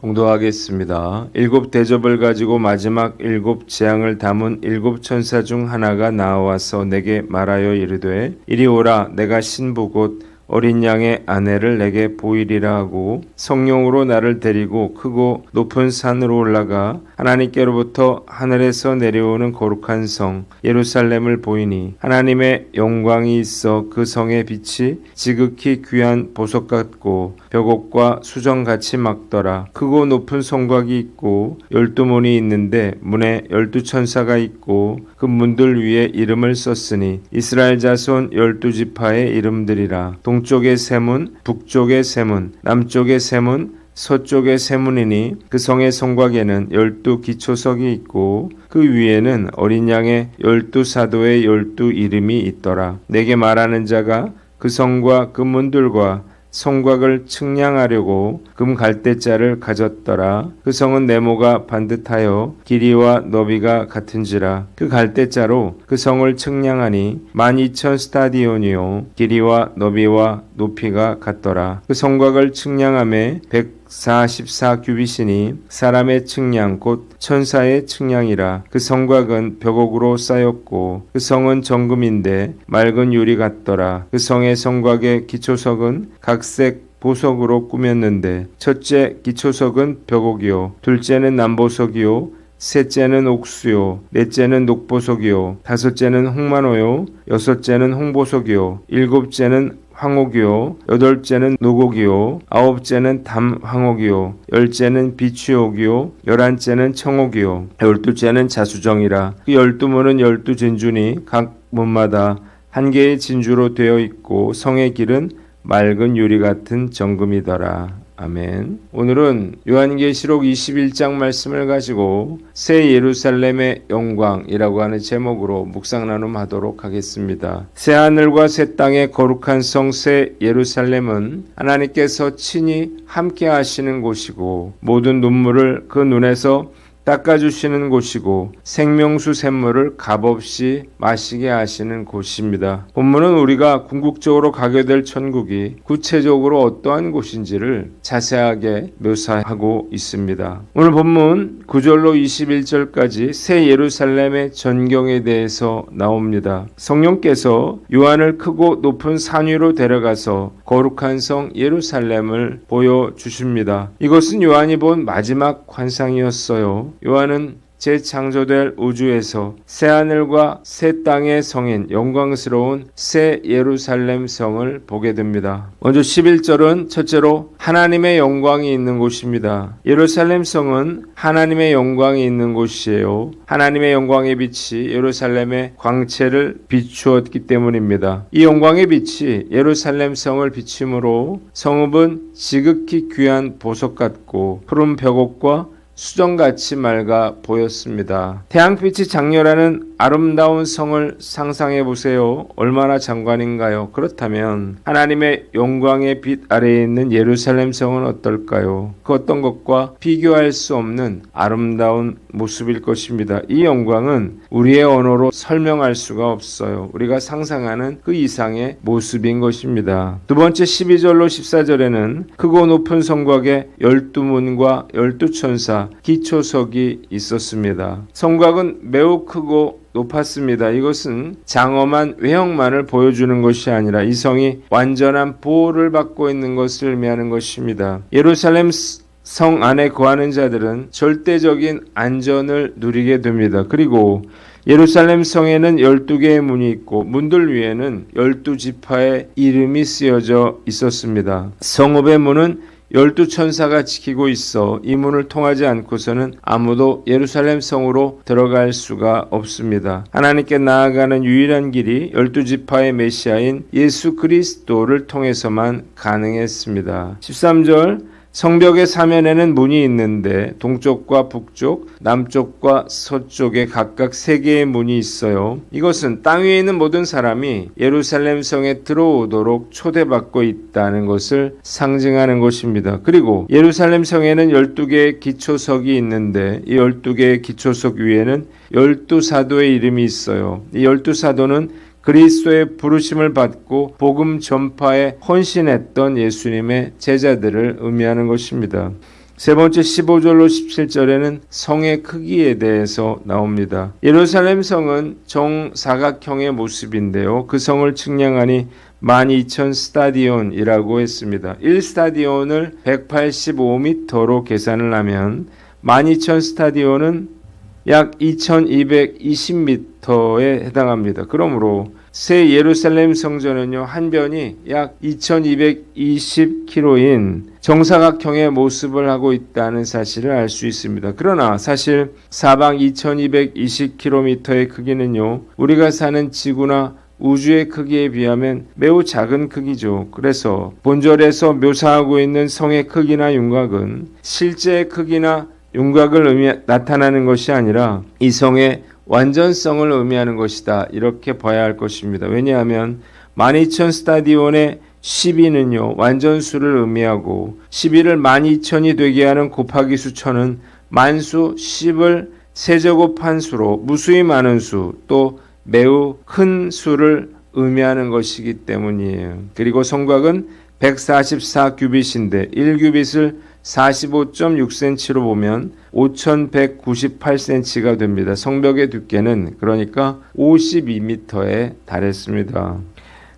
봉독하겠습니다. 7대접을 가지고 마지막 7재앙을 담은 7천사 중 하나가 나와서 내게 말하여 이르되 이리 오라. 내가 신부 곧 어린 양의 아내를 내게 보이리라 하고 성령으로 나를 데리고 크고 높은 산으로 올라가 하나님께로부터 하늘에서 내려오는 거룩한 성 예루살렘을 보이니 하나님의 영광이 있어 그 성의 빛이 지극히 귀한 보석 같고 벽옥과 수정같이 막더라. 크고 높은 성곽이 있고 12문이 있는데 문에 12천사가 있고 그 문들 위에 이름을 썼으니 이스라엘 자손 12지파의 이름들이라. 동쪽의 세문, 북쪽의 세문, 남쪽의 세문, 서쪽의 세문이니 그 성의 성곽에는 12기초석이 있고 그 위에는 어린 양의 12사도의 12 이름이 있더라. 내게 말하는 자가 그 성과 그 문들과 성곽을 측량하려고 금 갈대자를 가졌더라. 그 성은 네모가 반듯하여 길이와 너비가 같은지라. 그 갈대자로 그 성을 측량하니 12,000 스타디온이요 길이와 너비와 높이가 같더라. 그 성곽을 측량함에 144규빗이니 사람의 측량 곧 천사의 측량이라. 그 성곽은 벽옥으로 쌓였고 그 성은 정금인데 맑은 유리 같더라. 그 성의 성곽의 기초석은 각색 보석으로 꾸몄는데 첫째 기초석은 벽옥이요 둘째는 남보석이요 셋째는 옥수요 넷째는 녹보석이요 다섯째는 홍만호요 여섯째는 홍보석이요 일곱째는 황옥이요 여덟째는 노곡이요 아홉째는 담황옥이요 열째는 비취옥이요 열한째는 청옥이요 열두째는 자수정이라. 그 12문은 12진주니 각 문마다 한 개의 진주로 되어 있고 성의 길은 맑은 유리 같은 정금이더라. 아멘. 오늘은 요한계시록 21장 말씀을 가지고 새 예루살렘의 영광이라고 하는 제목으로 묵상 나눔하도록 하겠습니다. 새 하늘과 새 땅의 거룩한 성 새 예루살렘은 하나님께서 친히 함께 하시는 곳이고 모든 눈물을 그 눈에서 닦아주시는 곳이고 생명수 샘물을 값없이 마시게 하시는 곳입니다. 본문은 우리가 궁극적으로 가게 될 천국이 구체적으로 어떠한 곳인지를 자세하게 묘사하고 있습니다. 오늘 본문 9절로 21절까지 새 예루살렘의 전경에 대해서 나옵니다. 성령께서 요한을 크고 높은 산 위로 데려가서 거룩한 성 예루살렘을 보여주십니다. 이것은 요한이 본 마지막 환상이었어요. 요한은 재창조될 우주에서 새하늘과 새 땅의 성인 영광스러운 새 예루살렘 성을 보게 됩니다. 먼저 11절은 첫째로 하나님의 영광이 있는 곳입니다. 예루살렘 성은 하나님의 영광이 있는 곳이에요. 하나님의 영광의 빛이 예루살렘의 광채를 비추었기 때문입니다. 이 영광의 빛이 예루살렘 성을 비추므로 성읍은 지극히 귀한 보석 같고 푸른 벽옥과 수정같이 맑아 보였습니다. 태양빛이 장렬하는 아름다운 성을 상상해 보세요. 얼마나 장관인가요? 그렇다면 하나님의 영광의 빛 아래에 있는 예루살렘 성은 어떨까요? 그 어떤 것과 비교할 수 없는 아름다운 모습일 것입니다. 이 영광은 우리의 언어로 설명할 수가 없어요. 우리가 상상하는 그 이상의 모습인 것입니다. 두 번째 12절로 14절에는 크고 높은 성곽에 12문과 12천사 기초석이 있었습니다. 성곽은 매우 크고 높았습니다. 이것은 장엄한 외형만을 보여주는 것이 아니라 이 성이 완전한 보호를 받고 있는 것을 의미하는 것입니다. 예루살렘 성 안에 거하는 자들은 절대적인 안전을 누리게 됩니다. 그리고 예루살렘 성에는 12개의 문이 있고 문들 위에는 12지파의 이름이 쓰여져 있었습니다. 성읍의 문은 12천사가 지키고 있어 이 문을 통하지 않고서는 아무도 예루살렘 성으로 들어갈 수가 없습니다. 하나님께 나아가는 유일한 길이 12지파의 메시아인 예수 그리스도를 통해서만 가능했습니다. 13절 성벽의 사면에는 문이 있는데 동쪽과 북쪽, 남쪽과 서쪽에 각각 3개의 문이 있어요. 이것은 땅 위에 있는 모든 사람이 예루살렘 성에 들어오도록 초대받고 있다는 것을 상징하는 것입니다. 그리고 예루살렘 성에는 12개의 기초석이 있는데 이 12개의 기초석 위에는 12사도의 이름이 있어요. 이 12사도는 그리스도의 부르심을 받고 복음 전파에 헌신했던 예수님의 제자들을 의미하는 것입니다. 세 번째 15절로 17절에는 성의 크기에 대해서 나옵니다. 예루살렘 성은 정사각형의 모습인데요. 그 성을 측량하니 12,000 스타디온이라고 했습니다. 1스타디온을 185m로 계산을 하면 12,000 스타디온은 약 2220m에 해당합니다. 그러므로 새 예루살렘 성전은요, 한 변이 약 2220km인 정사각형의 모습을 하고 있다는 사실을 알 수 있습니다. 그러나 사실 사방 2220km의 크기는요, 우리가 사는 지구나 우주의 크기에 비하면 매우 작은 크기죠. 그래서 본절에서 묘사하고 있는 성의 크기나 윤곽은 실제의 크기나 윤곽을 나타나는 것이 아니라 이 성의 완전성을 의미하는 것이다. 이렇게 봐야 할 것입니다. 왜냐하면 12,000 스타디온의 12는요, 완전수를 의미하고 12를 12,000이 되게 하는 곱하기 수천은 만수 10을 세제곱한 수로 무수히 많은 수, 또 매우 큰 수를 의미하는 것이기 때문이에요. 그리고 성곽은 144규빗인데 1규빗을 45.6cm로 보면 5198cm가 됩니다. 성벽의 두께는 그러니까 52m에 달했습니다.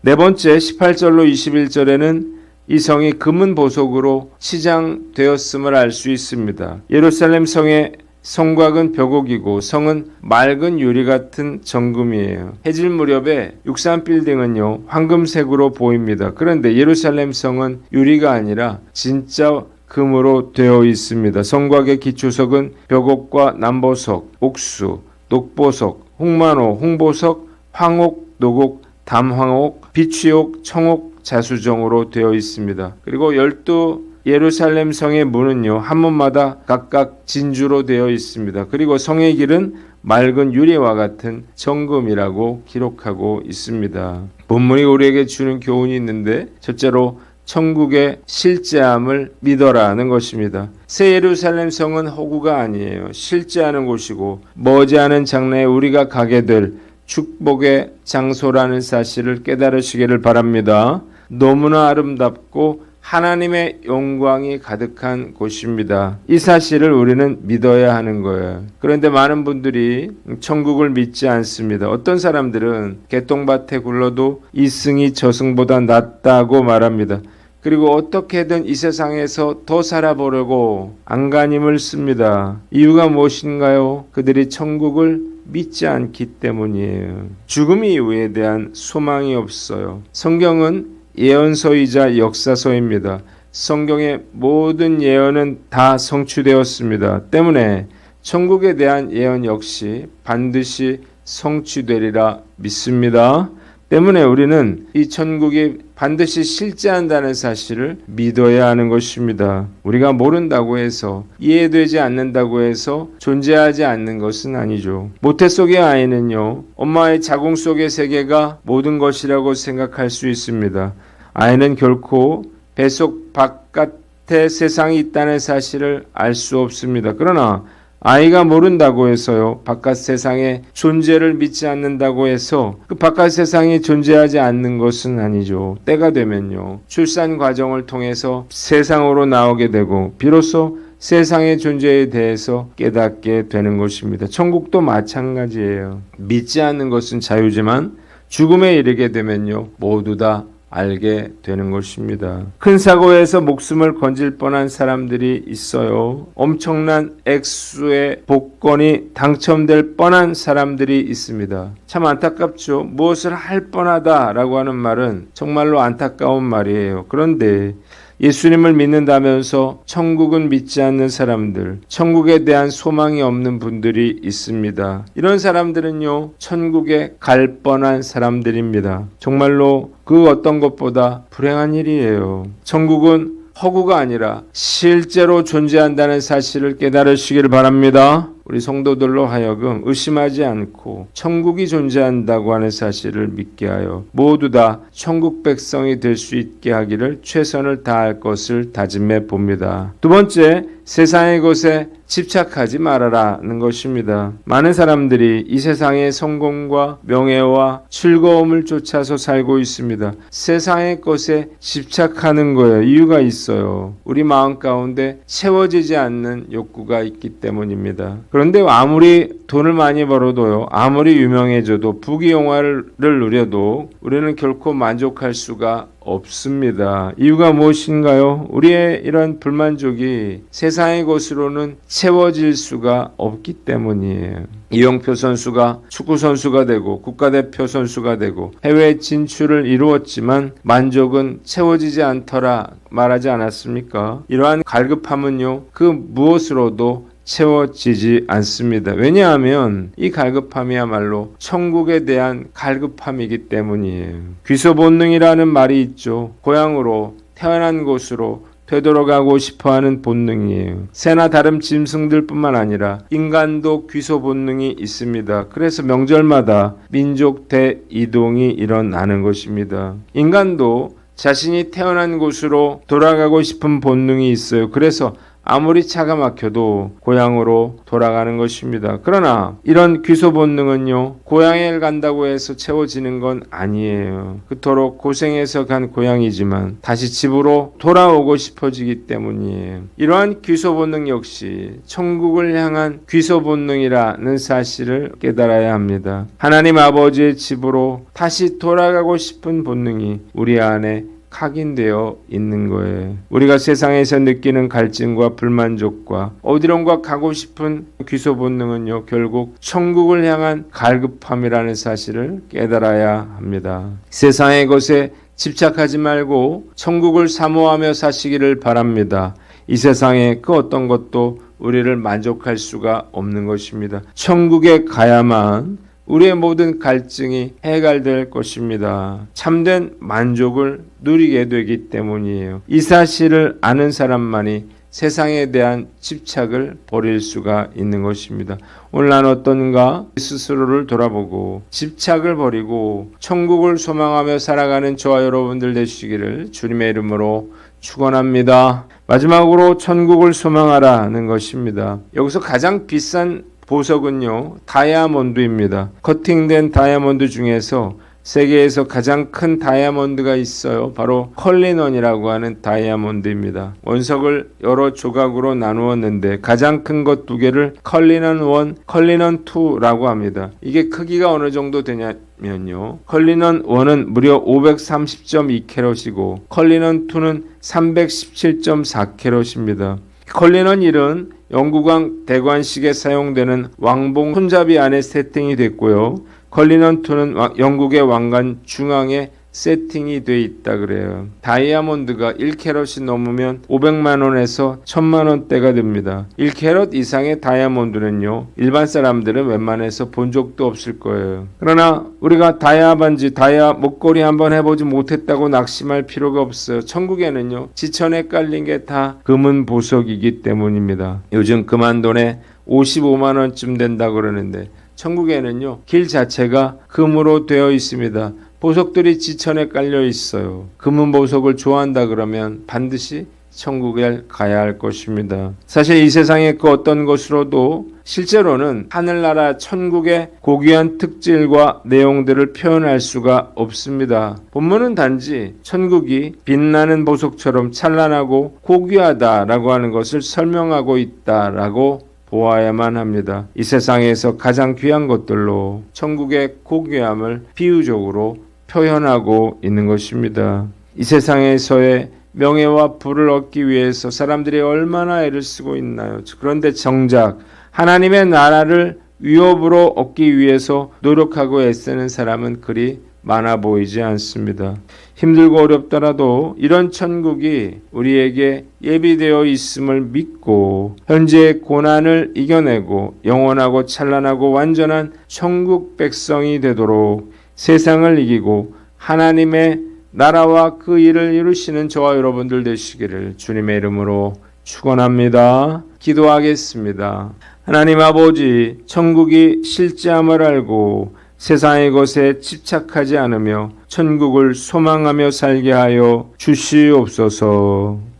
네 번째 18절로 21절에는 이 성이 금은 보석으로 치장되었음을 알 수 있습니다. 예루살렘 성의 성곽은 벽옥이고 성은 맑은 유리 같은 정금이에요. 해질 무렵에 63빌딩은요, 황금색으로 보입니다. 그런데 예루살렘 성은 유리가 아니라 진짜 금으로 되어 있습니다. 성곽의 기초석은 벽옥과 남보석, 옥수, 녹보석, 홍만호, 홍보석, 황옥, 노곡, 담황옥, 비취옥, 청옥, 자수정으로 되어 있습니다. 그리고 12 예루살렘 성의 문은요, 한 문마다 각각 진주로 되어 있습니다. 그리고 성의 길은 맑은 유리와 같은 정금이라고 기록하고 있습니다. 본문이 우리에게 주는 교훈이 있는데, 첫째로 천국의 실제함을 믿어라는 것입니다. 새 예루살렘 성은 허구가 아니에요. 실제하는 곳이고 머지않은 장래에 우리가 가게 될 축복의 장소라는 사실을 깨달으시기를 바랍니다. 너무나 아름답고 하나님의 영광이 가득한 곳입니다. 이 사실을 우리는 믿어야 하는 거예요. 그런데 많은 분들이 천국을 믿지 않습니다. 어떤 사람들은 개똥밭에 굴러도 이승이 저승보다 낫다고 말합니다. 그리고 어떻게든 이 세상에서 더 살아보려고 안간힘을 씁니다. 이유가 무엇인가요? 그들이 천국을 믿지 않기 때문이에요. 죽음 이후에 대한 소망이 없어요. 성경은 예언서이자 역사서입니다. 성경의 모든 예언은 다 성취되었습니다. 때문에 천국에 대한 예언 역시 반드시 성취되리라 믿습니다. 때문에 우리는 이 천국이 반드시 실제한다는 사실을 믿어야 하는 것입니다. 우리가 모른다고 해서, 이해되지 않는다고 해서 존재하지 않는 것은 아니죠. 모태속의 아이는요, 엄마의 자궁 속의 세계가 모든 것이라고 생각할 수 있습니다. 아이는 결코 뱃속 바깥에 세상이 있다는 사실을 알 수 없습니다. 그러나 아이가 모른다고 해서요, 바깥 세상의 존재를 믿지 않는다고 해서 그 바깥 세상이 존재하지 않는 것은 아니죠. 때가 되면요, 출산 과정을 통해서 세상으로 나오게 되고 비로소 세상의 존재에 대해서 깨닫게 되는 것입니다. 천국도 마찬가지예요. 믿지 않는 것은 자유지만 죽음에 이르게 되면요, 모두 다 알게 되는 것입니다. 큰 사고에서 목숨을 건질 뻔한 사람들이 있어요. 엄청난 액수의 복권이 당첨될 뻔한 사람들이 있습니다. 참 안타깝죠. 무엇을 할 뻔하다라고 하는 말은 정말로 안타까운 말이에요. 그런데 예수님을 믿는다면서 천국은 믿지 않는 사람들, 천국에 대한 소망이 없는 분들이 있습니다. 이런 사람들은요, 천국에 갈 뻔한 사람들입니다. 정말로 그 어떤 것보다 불행한 일이에요. 천국은 허구가 아니라 실제로 존재한다는 사실을 깨달으시기를 바랍니다. 우리 성도들로 하여금 의심하지 않고 천국이 존재한다고 하는 사실을 믿게 하여 모두 다 천국 백성이 될 수 있게 하기를 최선을 다할 것을 다짐해 봅니다. 두 번째, 세상의 것에 집착하지 말아라는 것입니다. 많은 사람들이 이 세상의 성공과 명예와 즐거움을 쫓아서 살고 있습니다. 세상의 것에 집착하는 거예요. 이유가 있어요. 우리 마음 가운데 채워지지 않는 욕구가 있기 때문입니다. 그런데 아무리 돈을 많이 벌어도요, 아무리 유명해져도 부귀영화를 누려도 우리는 결코 만족할 수가 없습니다. 이유가 무엇인가요? 우리의 이런 불만족이 세상의 것으로는 채워질 수가 없기 때문이에요. 이영표 선수가 축구 선수가 되고 국가대표 선수가 되고 해외 진출을 이루었지만 만족은 채워지지 않더라 말하지 않았습니까? 이러한 갈급함은요, 그 무엇으로도 채워지지 않습니다. 왜냐하면 이 갈급함이야말로 천국에 대한 갈급함이기 때문이에요. 귀소 본능이라는 말이 있죠. 고향으로 태어난 곳으로 되돌아가고 싶어하는 본능이에요. 새나 다른 짐승들뿐만 아니라 인간도 귀소 본능이 있습니다. 그래서 명절마다 민족 대이동이 일어나는 것입니다. 인간도 자신이 태어난 곳으로 돌아가고 싶은 본능이 있어요. 그래서 아무리 차가 막혀도 고향으로 돌아가는 것입니다. 그러나 이런 귀소 본능은요, 고향에 간다고 해서 채워지는 건 아니에요. 그토록 고생해서 간 고향이지만 다시 집으로 돌아오고 싶어지기 때문이에요. 이러한 귀소 본능 역시 천국을 향한 귀소 본능이라는 사실을 깨달아야 합니다. 하나님 아버지의 집으로 다시 돌아가고 싶은 본능이 우리 안에 각인되어 있는 거예요. 우리가 세상에서 느끼는 갈증과 불만족과 어디론가 가고 싶은 귀소 본능은요, 결국 천국을 향한 갈급함이라는 사실을 깨달아야 합니다. 세상의 것에 집착하지 말고 천국을 사모하며 사시기를 바랍니다. 이 세상의 그 어떤 것도 우리를 만족할 수가 없는 것입니다. 천국에 가야만 우리의 모든 갈증이 해결될 것입니다. 참된 만족을 누리게 되기 때문이에요. 이 사실을 아는 사람만이 세상에 대한 집착을 버릴 수가 있는 것입니다. 오늘 난 어떤가 스스로를 돌아보고 집착을 버리고 천국을 소망하며 살아가는 저와 여러분들 되시기를 주님의 이름으로 축원합니다. 마지막으로 천국을 소망하라는 것입니다. 여기서 가장 비싼 보석은요, 다이아몬드입니다. 커팅된 다이아몬드 중에서 세계에서 가장 큰 다이아몬드가 있어요. 바로 컬리넌이라고 하는 다이아몬드입니다. 원석을 여러 조각으로 나누었는데 가장 큰 것 두 개를 컬리넌 1, 컬리넌 2라고 합니다. 이게 크기가 어느 정도 되냐면요, 컬리넌 1은 무려 530.2캐럿이고 컬리넌 2는 317.4캐럿입니다. 컬리넌 1은 영국왕 대관식에 사용되는 왕봉 손잡이 안에 세팅이 됐고요. 컬리넌 2는 영국의 왕관 중앙에 세팅이 돼 있다 그래요. 다이아몬드가 1캐럿이 넘으면 500만 원에서 1000만 원대가 됩니다. 1캐럿 이상의 다이아몬드는요, 일반 사람들은 웬만해서 본 적도 없을 거예요. 그러나 우리가 다이아 반지, 다이아 목걸이 한번 해보지 못했다고 낙심할 필요가 없어요. 천국에는요, 지천에 깔린 게 다 금은 보석이기 때문입니다. 요즘 금한 돈에 55만 원쯤 된다 그러는데 천국에는요, 길 자체가 금으로 되어 있습니다. 보석들이 지천에 깔려 있어요. 금은 보석을 좋아한다 그러면 반드시 천국에 가야 할 것입니다. 사실 이 세상의 그 어떤 것으로도 실제로는 하늘나라 천국의 고귀한 특질과 내용들을 표현할 수가 없습니다. 본문은 단지 천국이 빛나는 보석처럼 찬란하고 고귀하다라고 하는 것을 설명하고 있다라고 보아야만 합니다. 이 세상에서 가장 귀한 것들로 천국의 고귀함을 비유적으로 표현하고 있는 것입니다. 이 세상에서의 명예와 부를 얻기 위해서 사람들이 얼마나 애를 쓰고 있나요? 그런데 정작 하나님의 나라를 위협으로 얻기 위해서 노력하고 애쓰는 사람은 그리 많아 보이지 않습니다. 힘들고 어렵더라도 이런 천국이 우리에게 예비되어 있음을 믿고 현재의 고난을 이겨내고 영원하고 찬란하고 완전한 천국 백성이 되도록 세상을 이기고 하나님의 나라와 그 일을 이루시는 저와 여러분들 되시기를 주님의 이름으로 축원합니다. 기도하겠습니다. 하나님 아버지, 천국이 실제함을 알고 세상의 것에 집착하지 않으며 천국을 소망하며 살게 하여 주시옵소서.